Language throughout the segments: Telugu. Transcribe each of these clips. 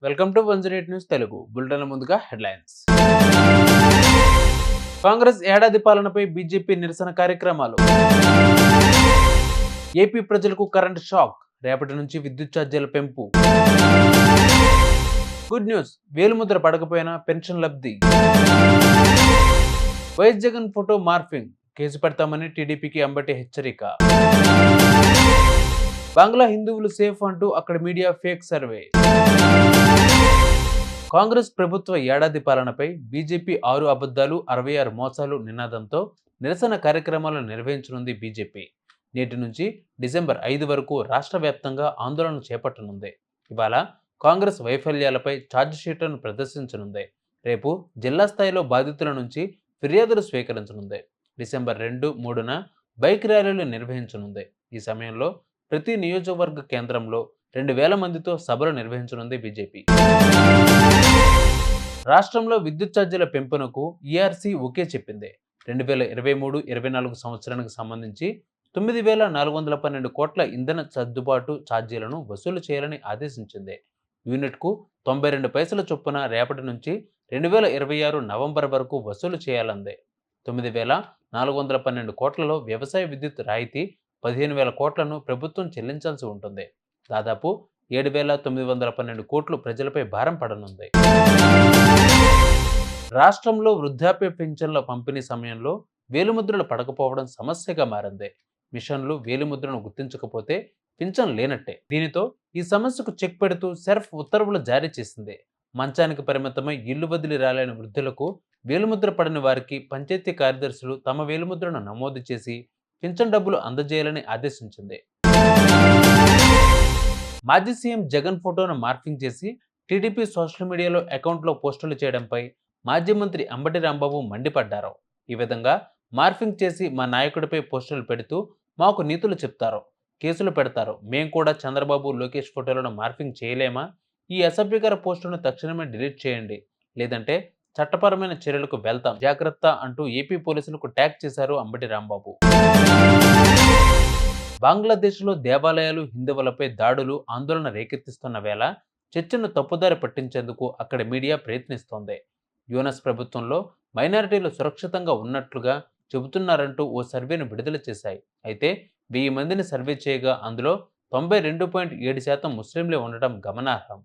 Welcome to 108 news Telugu bulletin. ముందుగా హెడ్లైన్స్. కాంగ్రెస్ ఏడాది పాలనపై బీజేపీ నిరసన కార్యక్రమాలు. ఏపీ ప్రజలకు కరెంట్ షాక్, రేపటి నుంచి విద్యుత్ ఛార్జీల పెంపు. గుడ్ న్యూస్, వేలుముద్ర పడకపోయినా పెన్షన్ లబ్ధి. YS Jagan photo morphing, case పెడతామని టీడీపీకి అంబటి హెచ్చరిక. బంగ్లా హిందువులు సేఫ్ అంటూ అక్కడ మీడియా ఫేక్ సర్వే. కాంగ్రెస్ ప్రభుత్వ ఏడాది పాలనపై బీజేపీ 6 అబద్ధాలు 66 మోసాలు నినాదంతో నిరసన కార్యక్రమాలను నిర్వహించనుంది బీజేపీ. నేటి నుంచి డిసెంబర్ 5 వరకు రాష్ట్ర వ్యాప్తంగా ఆందోళన చేపట్టనుంది. ఇవాళ కాంగ్రెస్ వైఫల్యాలపై ఛార్జిషీట్లను ప్రదర్శించనుంది. రేపు జిల్లా స్థాయిలో బాధితుల నుంచి ఫిర్యాదులు స్వీకరించనుంది. డిసెంబర్ 2, 3న బైక్ ర్యాలీలు నిర్వహించనుంది. ఈ సమయంలో ప్రతి నియోజకవర్గ కేంద్రంలో 2000 మందితో సభలు నిర్వహించనుంది బీజేపీ. రాష్ట్రంలో విద్యుత్ ఛార్జీల పెంపునకు ఈఆర్సీ ఓకే చెప్పింది. 2023-24 సంవత్సరానికి సంబంధించి 9,412 కోట్ల ఇంధన సర్దుబాటు ఛార్జీలను వసూలు చేయాలని ఆదేశించింది. యూనిట్కు 92 పైసల చొప్పున రేపటి నుంచి 2026 నవంబర్ వరకు వసూలు చేయాలంది. 9,412 కోట్లలో వ్యవసాయ విద్యుత్ రాయితీ 15,000 కోట్లను ప్రభుత్వం చెల్లించాల్సి ఉంటుంది. దాదాపు 7,912 కోట్లు ప్రజలపై భారం పడనుంది. రాష్ట్రంలో వృద్ధాప్య పింఛన్ల పంపిణీ సమయంలో వేలిముద్రలు పడకపోవడం సమస్యగా మారింది. మిషన్లు వేలిముద్రను గుర్తించకపోతే పింఛన్ లేనట్టే. దీనితో ఈ సమస్యకు చెక్ పెడుతూ సెర్ఫ్ ఉత్తర్వులు జారీ చేసింది. మంచానికి పరిమితమై ఇల్లు వదిలి రాలేని వృద్ధులకు వేలిముద్ర పడని వారికి పంచాయతీ కార్యదర్శులు తమ వేలిముద్రను నమోదు చేసి పింఛన్ డబ్బులు అందజేయాలని ఆదేశించింది. మాజీ సీఎం జగన్ ఫోటోను మార్ఫింగ్ చేసి టీడీపీ సోషల్ మీడియాలో అకౌంట్లో పోస్టులు చేయడంపై మాజీ మంత్రి అంబటి రాంబాబు మండిపడ్డారు. ఈ విధంగా మార్ఫింగ్ చేసి మా నాయకుడిపై పోస్టులు పెడుతూ మాకు నీతులు చెప్తారు, కేసులు పెడతారు. మేం కూడా చంద్రబాబు, లోకేష్ ఫోటోలను మార్ఫింగ్ చేయలేమా? ఈ అసభ్యకర పోస్టులను తక్షణమే డిలీట్ చేయండి, లేదంటే చట్టపరమైన చర్యలకు వెళ్తాం, జాగ్రత్త అంటూ ఏపీ పోలీసులకు ట్యాగ్ చేశారు అంబటి రాంబాబు. బంగ్లాదేశ్లో దేవాలయాలు, హిందువులపై దాడులు ఆందోళన రేకెత్తిస్తున్న వేళ చర్చను తప్పుదారి పట్టించేందుకు అక్కడ మీడియా ప్రయత్నిస్తోంది. యూనస్ ప్రభుత్వంలో మైనారిటీలు సురక్షితంగా ఉన్నట్లుగా చెబుతున్నారంటూ ఓ సర్వేను విడుదల చేశాయి. అయితే 1000 మందిని సర్వే చేయగా అందులో 92.7% ముస్లింలే ఉండటం గమనార్హం.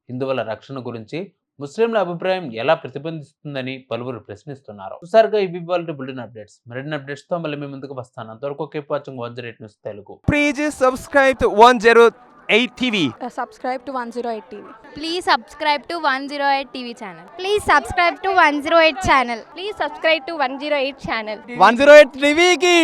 హిందువుల రక్షణ గురించి ముస్లింల అభిప్రాయం ఎలా ప్రతిబింబిస్తుందని పలువురు ప్రశ్నిస్తున్నారు. చూసారుగా ఇవి ఇవాల్టి బులెటిన్ అప్డేట్స్. మరిన్ని అప్డేట్స్ తో మళ్ళీ మీ ముందుకు వస్తాను. అంతవరకు keep watching 108 news Telugu. Please subscribe to 108 TV. Subscribe to 108 TV. Please subscribe to 108 TV channel. Please subscribe to 108 channel. Please subscribe to 108 channel. 108 TV ki